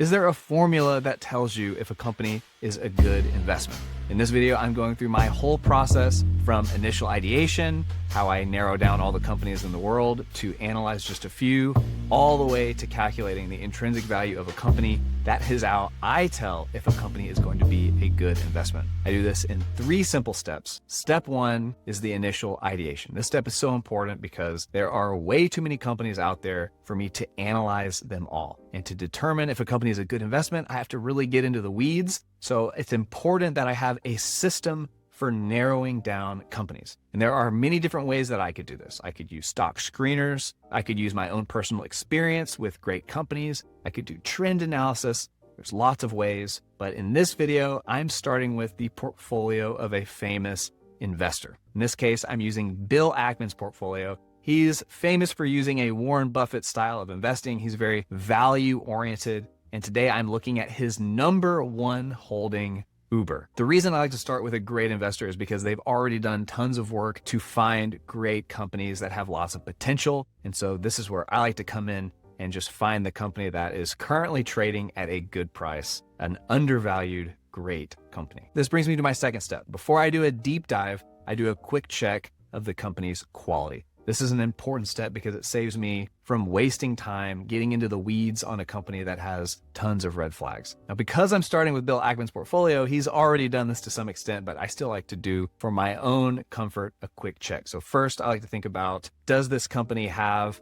Is there a formula that tells you if a company is a good investment? In this video, I'm going through my whole process from initial ideation, how I narrow down all the companies in the world to analyze just a few, all the way to calculating the intrinsic value of a company. That is how I tell if a company is going to be a good investment. I do this in 3 simple steps. Step 1 is the initial ideation. This step is so important because there are way too many companies out there for me to analyze them all. And to determine if a company is a good investment, I have to really get into the weeds. So it's important that I have a system for narrowing down companies. And there are many different ways that I could do this. I could use stock screeners. I could use my own personal experience with great companies. I could do trend analysis. There's lots of ways. But in this video, I'm starting with the portfolio of a famous investor. In this case, I'm using Bill Ackman's portfolio. He's famous for using a Warren Buffett style of investing. He's very value oriented. And today I'm looking at his #1 holding, Uber. The reason I like to start with a great investor is because they've already done tons of work to find great companies that have lots of potential. And so this is where I like to come in and just find the company that is currently trading at a good price, an undervalued, great company. This brings me to my second step. Before I do a deep dive, I do a quick check of the company's quality. This is an important step because it saves me from wasting time getting into the weeds on a company that has tons of red flags. Now, because I'm starting with Bill Ackman's portfolio, he's already done this to some extent, but I still like to do, for my own comfort, a quick check. So first, I like to think about, does this company have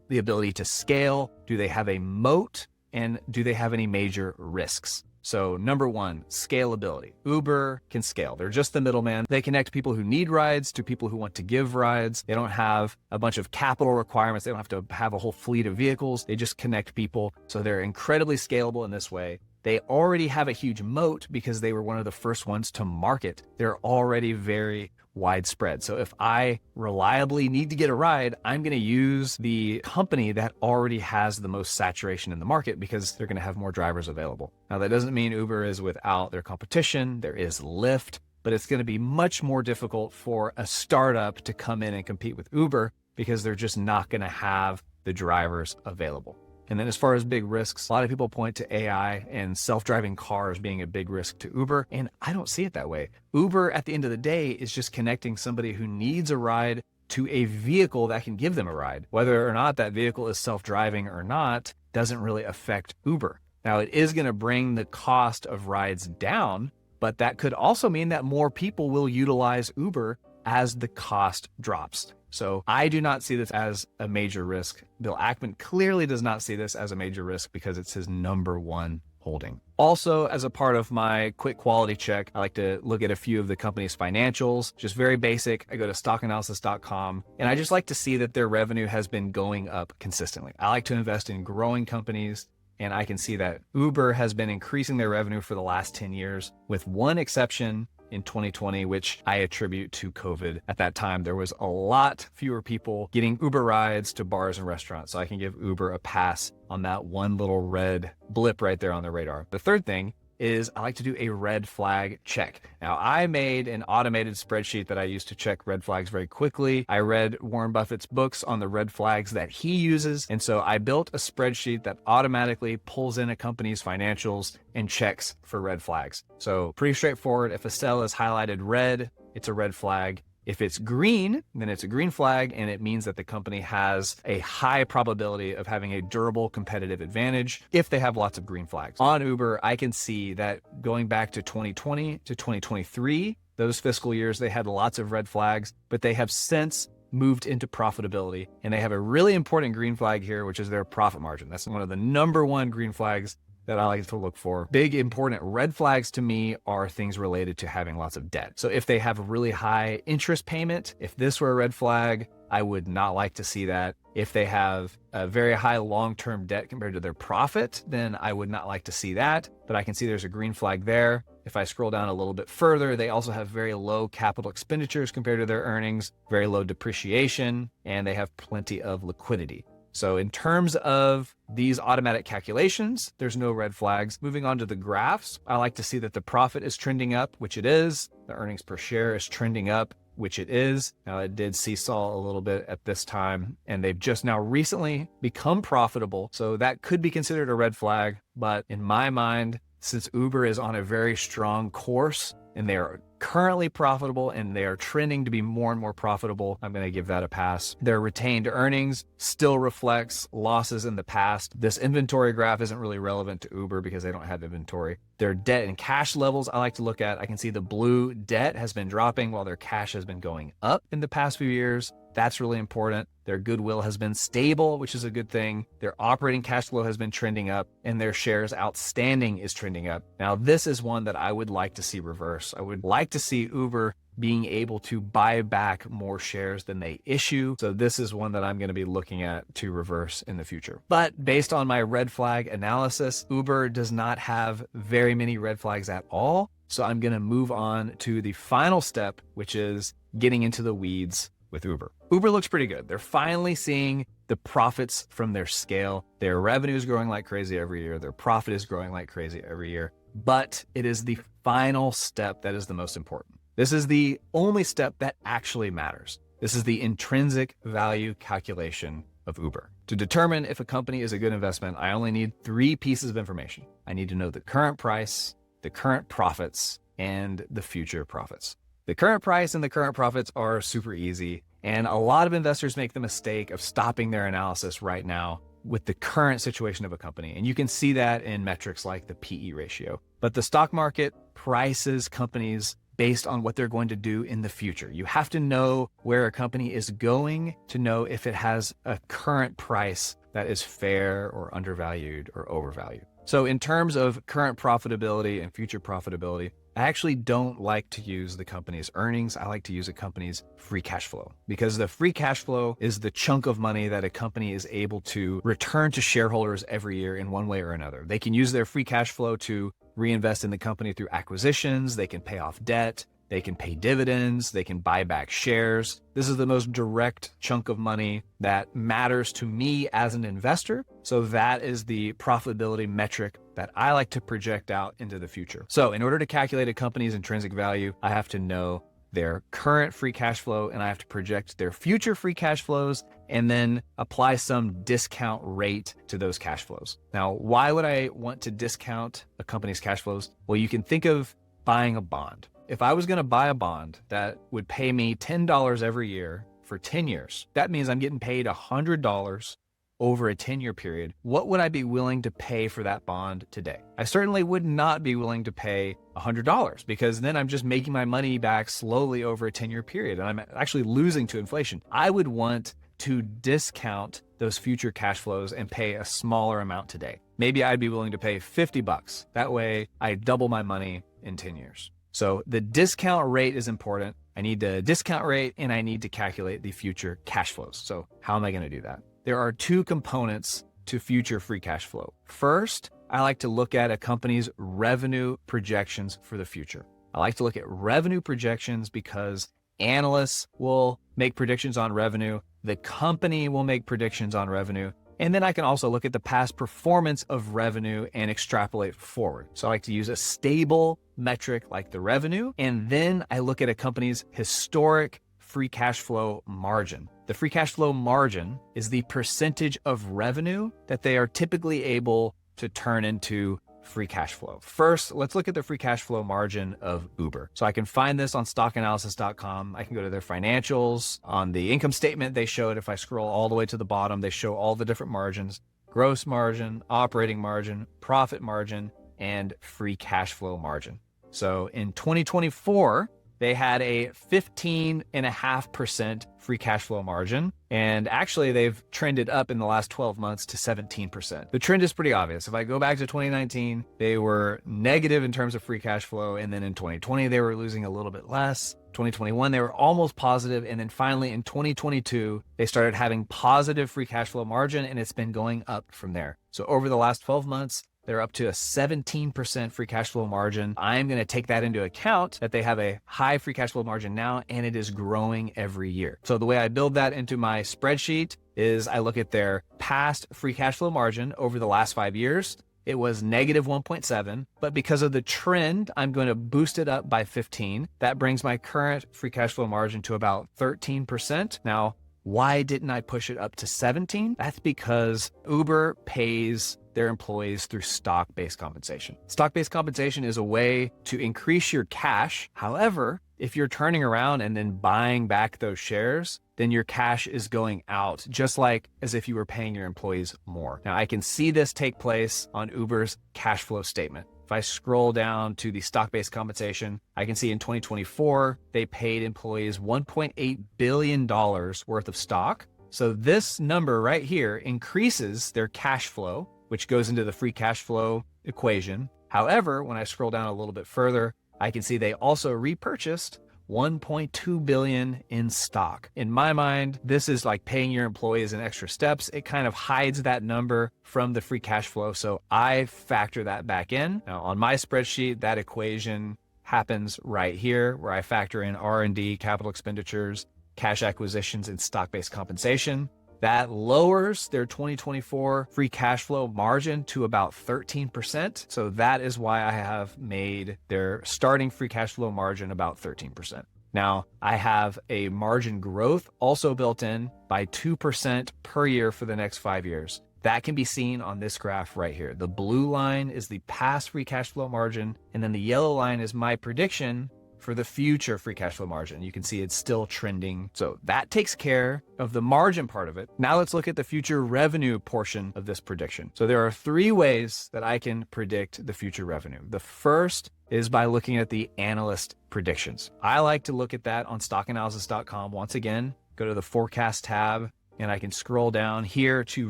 the ability to scale? Do they have a moat? And do they have any major risks? So #1, scalability. Uber can scale. They're just the middleman. They connect people who need rides to people who want to give rides. They don't have a bunch of capital requirements. They don't have to have a whole fleet of vehicles. They just connect people. So they're incredibly scalable in this way. They already have a huge moat because they were one of the first ones to market. They're already very widespread. So if I reliably need to get a ride, I'm going to use the company that already has the most saturation in the market because they're going to have more drivers available. Now, that doesn't mean Uber is without their competition. There is Lyft, but it's going to be much more difficult for a startup to come in and compete with Uber because they're just not going to have the drivers available. And then as far as big risks, a lot of people point to AI and self-driving cars being a big risk to Uber, and I don't see it that way. Uber, at the end of the day, is just connecting somebody who needs a ride to a vehicle that can give them a ride. Whether or not that vehicle is self-driving or not doesn't really affect Uber. Now, it is going to bring the cost of rides down, but that could also mean that more people will utilize Uber as the cost drops. So I do not see this as a major risk. Bill Ackman clearly does not see this as a major risk because it's his #1 holding. Also, as a part of my quick quality check, I like to look at a few of the company's financials, just very basic. I go to stockanalysis.com and I just like to see that their revenue has been going up consistently. I like to invest in growing companies, and I can see that Uber has been increasing their revenue for the last 10 years, with one exception in 2020, which I attribute to COVID. At that time, there was a lot fewer people getting Uber rides to bars and restaurants. So I can give Uber a pass on that one little red blip right there on the radar. The third thing is I like to do a red flag check. Now, I made an automated spreadsheet that I use to check red flags very quickly. I read Warren Buffett's books on the red flags that he uses. And so I built a spreadsheet that automatically pulls in a company's financials and checks for red flags. So pretty straightforward. If a cell is highlighted red, it's a red flag. If it's green, then it's a green flag, and it means that the company has a high probability of having a durable competitive advantage if they have lots of green flags. On Uber, I can see that going back to 2020 to 2023, those fiscal years, they had lots of red flags, but they have since moved into profitability. And they have a really important green flag here, which is their profit margin. That's one of the #1 green flags that I like to look for. Big important red flags to me are things related to having lots of debt. So if they have a really high interest payment, if this were a red flag, I would not like to see that. If they have a very high long-term debt compared to their profit, then I would not like to see that. But I can see there's a green flag there. If I scroll down a little bit further, they also have very low capital expenditures compared to their earnings, very low depreciation, and they have plenty of liquidity. So in terms of these automatic calculations, there's no red flags. Moving on to the graphs, I like to see that the profit is trending up, which it is. The earnings per share is trending up. which it is. Now, it did seesaw a little bit at this time, and they've just now recently become profitable. So that could be considered a red flag. But in my mind, since Uber is on a very strong course and they are currently profitable and they are trending to be more and more profitable, I'm going to give that a pass. Their retained earnings still reflects losses in the past. This inventory graph isn't really relevant to Uber because they don't have inventory. Their debt and cash levels I like to look at. I can see the blue debt has been dropping while their cash has been going up in the past few years. That's really important. Their goodwill has been stable, which is a good thing. Their operating cash flow has been trending up, and their shares outstanding is trending up. Now, this is one that I would like to see reverse. I would like to see Uber being able to buy back more shares than they issue. So this is one that I'm going to be looking at to reverse in the future. But based on my red flag analysis, Uber does not have very many red flags at all. So I'm going to move on to the final step, which is getting into the weeds with Uber. Uber looks pretty good. They're finally seeing the profits from their scale. Their revenue is growing like crazy every year. Their profit is growing like crazy every year. But it is the final step that is the most important. This is the only step that actually matters. This is the intrinsic value calculation of Uber. To determine if a company is a good investment, I only need 3 pieces of information. I need to know the current price, the current profits, and the future profits. The current price and the current profits are super easy, and a lot of investors make the mistake of stopping their analysis right now with the current situation of a company. And you can see that in metrics like the PE ratio. But the stock market prices companies based on what they're going to do in the future. You have to know where a company is going to know if it has a current price that is fair or undervalued or overvalued. So in terms of current profitability and future profitability, I actually don't like to use the company's earnings. I like to use a company's free cash flow, because the free cash flow is the chunk of money that a company is able to return to shareholders every year in one way or another. They can use their free cash flow to reinvest in the company through acquisitions. They can pay off debt. They can pay dividends. They can buy back shares. This is the most direct chunk of money that matters to me as an investor. So that is the profitability metric that I like to project out into the future. So in order to calculate a company's intrinsic value, I have to know their current free cash flow, and I have to project their future free cash flows and then apply some discount rate to those cash flows. Now, why would I want to discount a company's cash flows? Well, you can think of buying a bond. If I was going to buy a bond that would pay me $10 every year for 10 years, that means I'm getting paid $100 over a 10-year period. What would I be willing to pay for that bond today? I certainly would not be willing to pay $100, because then I'm just making my money back slowly over a 10-year period, and I'm actually losing to inflation. I would want to discount those future cash flows and pay a smaller amount today. Maybe I'd be willing to pay $50. That way I double my money in 10 years. So the discount rate is important. I need the discount rate and I need to calculate the future cash flows. So how am I going to do that? There are 2 components to future free cash flow. First, I like to look at a company's revenue projections for the future. I like to look at revenue projections because analysts will make predictions on revenue. The company will make predictions on revenue. And then I can also look at the past performance of revenue and extrapolate forward. So I like to use a stable metric like the revenue. And then I look at a company's historic free cash flow margin. The free cash flow margin is the percentage of revenue that they are typically able to turn into free cash flow. First, let's look at the free cash flow margin of Uber. So I can find this on stockanalysis.com. I can go to their financials. On the income statement, they show it. If I scroll all the way to the bottom, they show all the different margins: gross margin, operating margin, profit margin, and free cash flow margin. So in 2024, they had a 15.5% free cash flow margin. And actually, they've trended up in the last 12 months to 17%. The trend is pretty obvious. If I go back to 2019, they were negative in terms of free cash flow. And then in 2020, they were losing a little bit less. 2021, they were almost positive. And then finally in 2022, they started having positive free cash flow margin, and it's been going up from there. So over the last 12 months, they're up to a 17% free cash flow margin. I'm going to take that into account that they have a high free cash flow margin now, and it is growing every year. So the way I build that into my spreadsheet is I look at their past free cash flow margin over the last 5 years, it was negative 1.7, but because of the trend, I'm going to boost it up by 15. That brings my current free cash flow margin to about 13%. Now, why didn't I push it up to 17? That's because Uber pays their employees through stock-based compensation. Stock-based compensation is a way to increase your cash. However, if you're turning around and then buying back those shares, then your cash is going out, just like as if you were paying your employees more. Now, I can see this take place on Uber's cash flow statement. If I scroll down to the stock-based compensation, I can see in 2024, they paid employees $1.8 billion worth of stock. So this number right here increases their cash flow, which goes into the free cash flow equation. However, when I scroll down a little bit further, I can see they also repurchased $1.2 billion in stock. In my mind, this is like paying your employees in extra steps. It kind of hides that number from the free cash flow. So I factor that back in. Now on my spreadsheet, that equation happens right here where I factor in R&D, capital expenditures, cash acquisitions, and stock-based compensation. That lowers their 2024 free cash flow margin to about 13%. So that is why I have made their starting free cash flow margin about 13%. Now, I have a margin growth also built in by 2% per year for the next 5 years. That can be seen on this graph right here. The blue line is the past free cash flow margin, and then the yellow line is my prediction for the future free cash flow margin. You can see it's still trending. So that takes care of the margin part of it. Now let's look at the future revenue portion of this prediction. So there are 3 ways that I can predict the future revenue. The first is by looking at the analyst predictions. I like to look at that on stockanalysis.com. Once again, go to the forecast tab and I can scroll down here to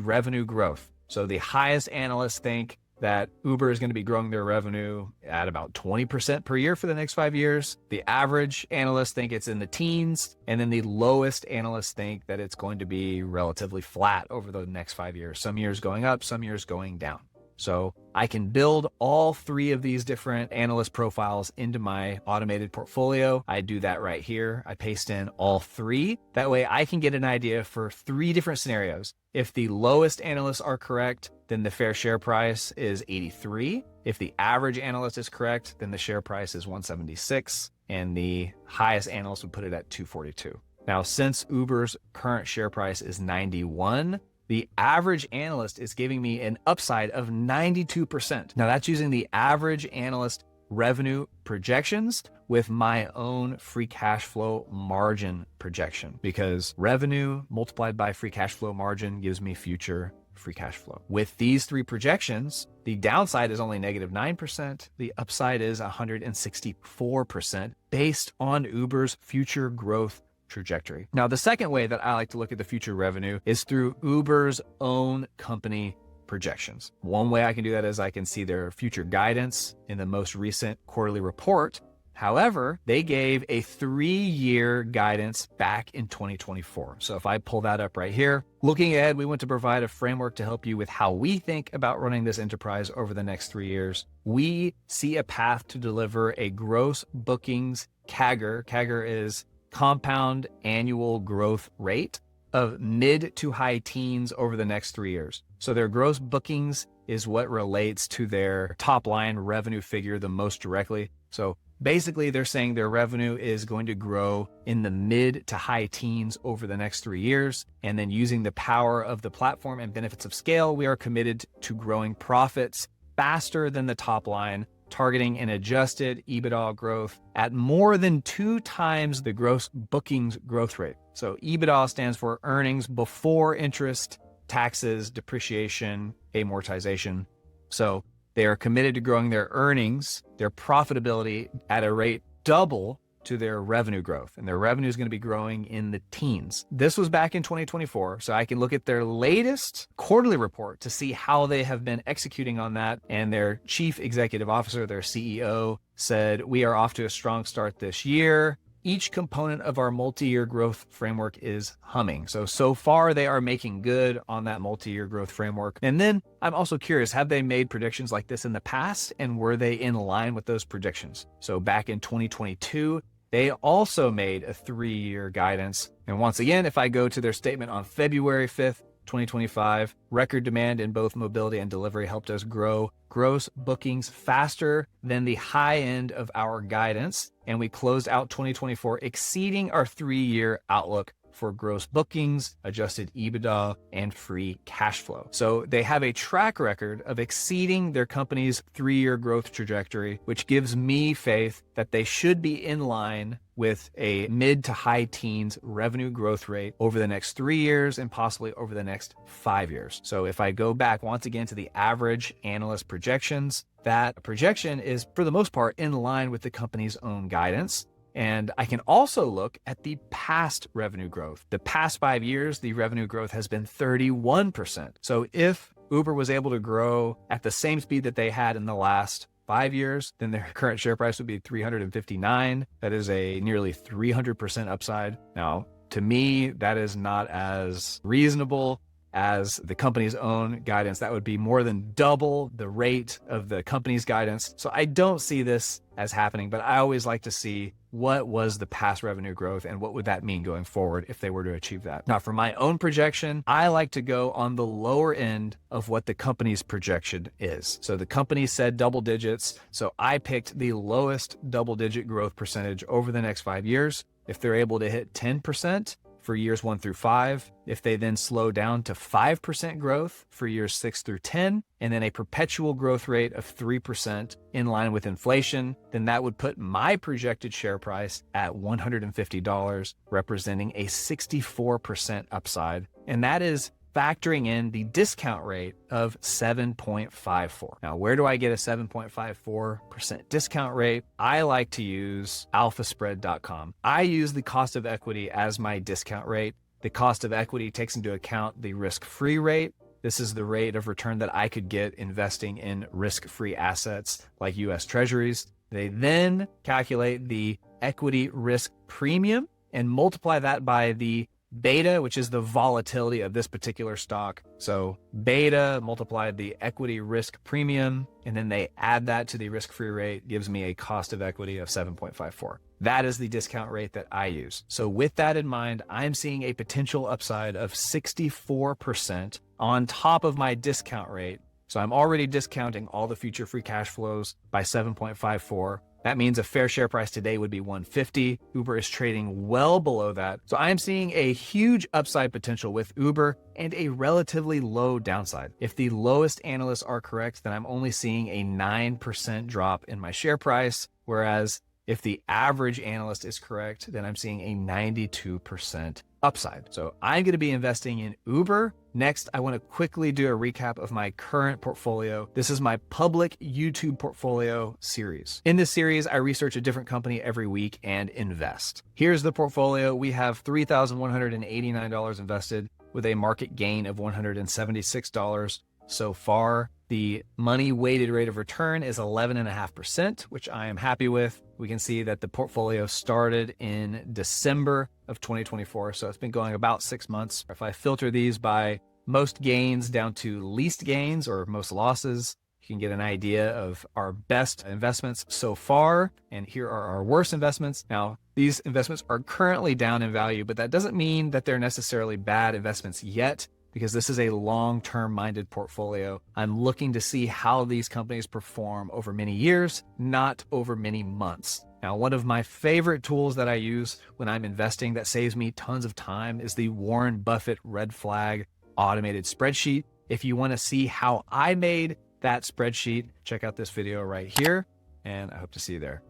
revenue growth. So the highest analysts think that Uber is going to be growing their revenue at about 20% per year for the next 5 years. The average analysts think it's in the teens, and then the lowest analysts think that it's going to be relatively flat over the next 5 years. Some years going up, some years going down. So I can build all 3 of these different analyst profiles into my automated portfolio. I do that right here. I paste in all 3. That way I can get an idea for 3 different scenarios. If the lowest analysts are correct, then the fair share price is 83. If the average analyst is correct, then the share price is 176. And the highest analyst would put it at 242. Now, since Uber's current share price is 91, the average analyst is giving me an upside of 92%. Now that's using the average analyst revenue projections with my own free cash flow margin projection, because revenue multiplied by free cash flow margin gives me future free cash flow. With these 3 projections, the downside is only negative 9%. The upside is 164% based on Uber's future growth trajectory. Now, the second way that I like to look at the future revenue is through Uber's own company projections. One way I can do that is I can see their future guidance in the most recent quarterly report. However, they gave a 3-year guidance back in 2024. So if I pull that up right here, looking ahead, we want to provide a framework to help you with how we think about running this enterprise over the next 3 years. We see a path to deliver a gross bookings CAGR. CAGR is compound annual growth rate of mid to high teens over the next 3 years. So their gross bookings is what relates to their top line revenue figure the most directly. So basically they're saying their revenue is going to grow in the mid to high teens over the next 3 years. And then using the power of the platform and benefits of scale, we are committed to growing profits faster than the top line, targeting an adjusted EBITDA growth at more than 2 times the gross bookings growth rate. So EBITDA stands for earnings before interest, taxes, depreciation, amortization. So they are committed to growing their earnings, their profitability at a rate double to their revenue growth. And their revenue is going to be growing in the teens. This was back in 2024. So I can look at their latest quarterly report to see how they have been executing on that. And their chief executive officer, their CEO, said, "We are off to a strong start this year. Each component of our multi-year growth framework is humming." So far they are making good on that multi-year growth framework. And then I'm also curious, have they made predictions like this in the past? And were they in line with those predictions? So back in 2022, they also made a 3-year guidance. And once again, if I go to their statement on February 5th, 2025. Record demand in both mobility and delivery helped us grow gross bookings faster than the high end of our guidance. And we closed out 2024 exceeding our 3-year outlook for gross bookings, adjusted EBITDA, and free cash flow. So they have a track record of exceeding their company's 3-year growth trajectory, which gives me faith that they should be in line with a mid to high teens revenue growth rate over the next 3 years and possibly over the next 5 years. So if I go back once again to the average analyst projections, that projection is for the most part in line with the company's own guidance. And I can also look at the past revenue growth. The past 5 years, the revenue growth has been 31%. So if Uber was able to grow at the same speed that they had in the last 5 years, then their current share price would be 359. That is a nearly 300% upside. Now, to me, that is not as reasonable as the company's own guidance. That would be more than double the rate of the company's guidance. So I don't see this as happening, but I always like to see what was the past revenue growth and what would that mean going forward if they were to achieve that. Now, for my own projection, I like to go on the lower end of what the company's projection is. So the company said double digits. So I picked the lowest double-digit growth percentage over the next 5 years. If they're able to hit 10%, for years 1 through 5, if they then slow down to 5% growth for years 6 through 10, and then a perpetual growth rate of 3% in line with inflation, then that would put my projected share price at $150, representing a 64% upside. And that is factoring in the discount rate of 7.54. Now, where do I get a 7.54% discount rate? I like to use alphaspread.com. I use the cost of equity as my discount rate. The cost of equity takes into account the risk-free rate. This is the rate of return that I could get investing in risk-free assets like US Treasuries. They then calculate the equity risk premium and multiply that by the beta, which is the volatility of this particular stock. So beta multiplied the equity risk premium, and then they add that to the risk-free rate, gives me a cost of equity of 7.54. That is the discount rate that I use. So with that in mind, I'm seeing a potential upside of 64% on top of my discount rate. So I'm already discounting all the future free cash flows by 7.54. That means a fair share price today would be $150. Uber is trading well below that. So I am seeing a huge upside potential with Uber and a relatively low downside. If the lowest analysts are correct, then I'm only seeing a 9% drop in my share price. Whereas if the average analyst is correct, then I'm seeing a 92% upside. So I'm going to be investing in Uber. Next, I want to quickly do a recap of my current portfolio. This is my public YouTube portfolio series. In this series, I research a different company every week and invest. Here's the portfolio. We have $3,189 invested with a market gain of $176 so far. The money weighted rate of return is 11.5%, which I am happy with. We can see that the portfolio started in December of 2024. So it's been going about 6 months. If I filter these by most gains down to least gains or most losses, you can get an idea of our best investments so far. And here are our worst investments. Now, these investments are currently down in value, but that doesn't mean that they're necessarily bad investments yet, because this is a long-term minded portfolio. I'm looking to see how these companies perform over many years, not over many months. Now, one of my favorite tools that I use when I'm investing that saves me tons of time is the Warren Buffett Red Flag automated spreadsheet. If you want to see how I made that spreadsheet, check out this video right here, and I hope to see you there.